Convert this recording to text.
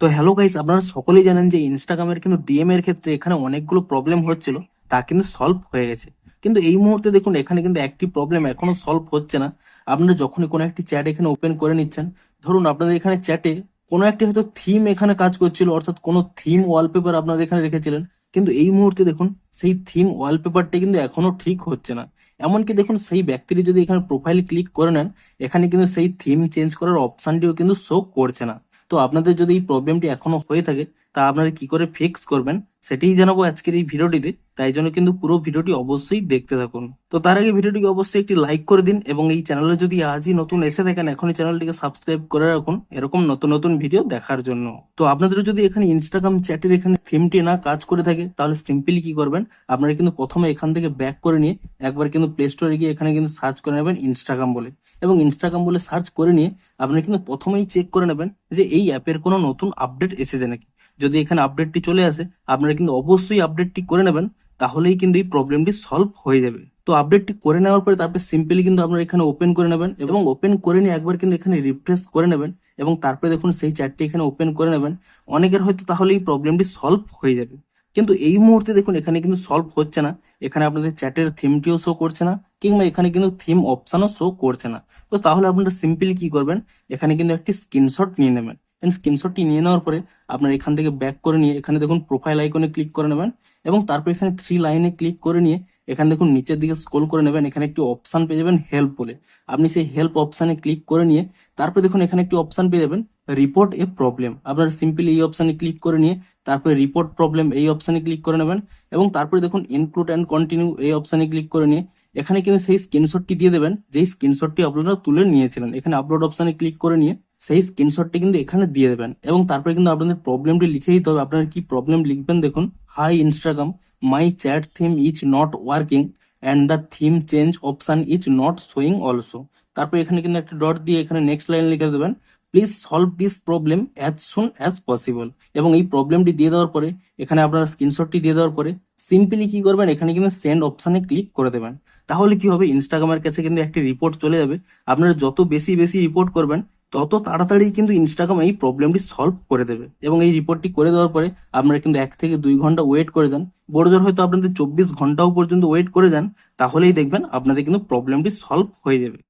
তো hello guys, আপনারা সকলেই জানেন যে ইনস্টাগ্রামের কিন্তু ডিএম এর ক্ষেত্রে এখানে অনেকগুলো প্রবলেম হচ্ছিল, তা কিন্তু সলভ হয়ে গেছে। কিন্তু এই মুহূর্তে দেখুন এখানে কিন্তু একটি প্রবলেম এখনো সলভ হচ্ছে না। আপনারা যখনই কোনো একটি চ্যাট এখানে ওপেন করে নিচ্ছেন, ধরুন আপনাদের এখানে চ্যাটে কোনো একটি হয়তো থিম এখানে কাজ করছিল, অর্থাৎ কোনো থিম ওয়ালপেপার আপনারা এখানে রেখেছিলেন, কিন্তু এই মুহূর্তে দেখুন সেই থিম ওয়ালপেপারটি কিন্তু এখনো ঠিক হচ্ছে না। এমনকি দেখুন সেই ব্যক্তিটি যদি এখানে প্রোফাইল ক্লিক করে নেন, এখানে কিন্তু সেই থিম চেঞ্জ করার অপশনটিও কিন্তু শো করছে না। তো আপনাদের যদি এই প্রবলেমটি এখনো হয়ে থাকে, তা আপনারা কি করে ফিক্স করবেন সেটাই জানাবো আজকের এই ভিডিওটিতে। তাই জন্য কিন্তু পুরো ভিডিওটি অবশ্যই দেখতে থাকুন। তো তার আগে ভিডিওটিকে অবশ্যই একটি লাইক করে দিন, এবং এই চ্যানেলে যদি আজই নতুন এসে থাকেন এখনই চ্যানেলটিকে সাবস্ক্রাইব করে রাখুন এরকম নতুন নতুন ভিডিও দেখার জন্য। তো আপনাদের যদি এখানে ইনস্টাগ্রাম চ্যাটের এখানে থিমটি না কাজ করে থাকে, তাহলে সিম্পলি কি করবেন, আপনারা কিন্তু প্রথমে এখান থেকে ব্যাক করে নিয়ে একবার কিন্তু প্লে স্টোরে গিয়ে এখানে কিন্তু সার্চ করে নেবেন ইনস্টাগ্রাম বলে, এবং ইনস্টাগ্রাম বলে সার্চ করে নিয়ে আপনারা কিন্তু প্রথমেই চেক করে নেবেন যে এই অ্যাপের কোনো নতুন আপডেট এসেছে নাকি। যদি এখানে আপডেটটি চলে আসে, আপনারা কিন্তু অবশ্যই আপডেটটি করে নেবেন, তাহলেই কিন্তু এই প্রবলেমটি সলভ হয়ে যাবে। তো আপডেটটি করে নেওয়ার পরে তারপর সিম্পলি কিন্তু আপনারা এখানে ওপেন করে নেবেন, এবং ওপেন করে নিয়ে একবার কিন্তু এখানে রিফ্রেশ করে নেবেন, এবং তারপরে দেখুন সেই চ্যাটটি এখানে ওপেন করে নেবেন। অনেকের হয়তো তাহলে এই প্রবলেমটি সলভ হয়ে যাবে, কিন্তু এই মুহূর্তে দেখুন এখানে কিন্তু সলভ হচ্ছে না। এখানে আপনাদের চ্যাটের থিমটিও শো করছে না, কিংবা এখানে কিন্তু থিম অপশনও শো করছে না। তো তাহলে আপনারা সিম্পলি কি করবেন, এখানে কিন্তু একটি স্ক্রিনশট নিয়ে নেবেন। স্ক্রিনশটটি নিয়ে নেওয়ার পরে আপনার এখান থেকে ব্যাক করে নিয়ে এখানে দেখুন প্রোফাইল আইকনে ক্লিক করে নেবেন, এবং তারপর এখানে থ্রি লাইনে ক্লিক করে নিয়ে এখানে দেখুন নিচের দিকে স্ক্রল করে নেবেন। এখানে একটি অপশন পেয়ে যাবেন হেল্প বলে, আপনি সেই হেল্প অপশানে ক্লিক করে নিয়ে তারপরে দেখুন এখানে একটি অপশন পেয়ে যাবেন রিপোর্ট এ প্রবলেম। আপনারা সিম্পলি এই অপশানে ক্লিক করে নিয়ে তারপরে রিপোর্ট প্রবলেম এই অপশানে ক্লিক করে নেবেন, এবং তারপরে দেখুন ইনক্লুড অ্যান্ড কন্টিনিউ এই অপশানে ক্লিক করে নিয়ে এখানে কিন্তু সেই স্ক্রিনশটটি দিয়ে দেবেন যেই স্ক্রিনশটটি আপনারা তুলে নিয়েছিলেন। এখানে আপলোড অপশানে ক্লিক করে নিয়ে সেই স্ক্রিনশটটি কিন্তু এখানে দিয়ে দেবেন, এবং তারপরে কিন্তু আপনাদের প্রবলেমটি লিখে দিতে হবে। আপনারা কি প্রবলেম লিখবেন দেখুন, hi Instagram, my chat theme is not working and the theme change option is not showing also. তারপর এখানে কিন্তু একটা ডট দিয়ে এখানে নেক্সট লাইন লিখে দেবেন, please solve this problem as soon as possible. এবং এই প্রবলেমটি দিয়ে দেওয়ার পরে এখানে আপনারা স্ক্রিনশটটি দিয়ে দেওয়ার পরে সিম্পলি কি করবেন, এখানে কিন্তু সেন্ড অপশানে ক্লিক করে দেবেন। তাহলে কি হবে, ইনস্টাগ্রামের কাছে কিন্তু একটি রিপোর্ট চলে যাবে। আপনারা যত বেশি বেশি রিপোর্ট করবেন, তত তাড়াতাড়ি কিন্তু ইনস্টাগ্রাম এই প্রবলেমটি সলভ করে দেবে। এবং এই রিপোর্টটি করে দেওয়ার পরে আপনারা কিন্তু 1 থেকে 2 ঘন্টা ওয়েট করে যান, বড়জোর হয়তো আপনাদের 24 ঘন্টাও পর্যন্ত ওয়েট করে যান, তাহলেই দেখবেন আপনাদের কিন্তু প্রবলেমটি সলভ হয়ে যাবে।